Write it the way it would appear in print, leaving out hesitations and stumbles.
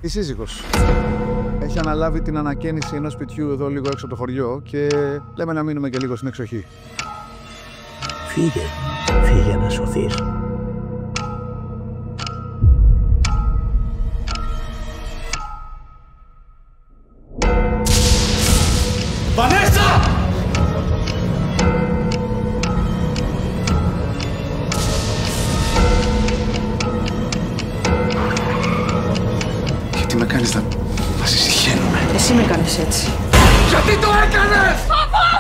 Η σύζυγος έχει αναλάβει την ανακαίνιση ενός σπιτιού εδώ λίγο έξω από το χωριό και λέμε να μείνουμε και λίγο στην εξοχή. Φύγε να σωθείς. Βανέσσα! Γιατί με κάνεις να συγχαίρομαι. Εσύ με κάνεις έτσι. Γιατί το έκανες! Παπά!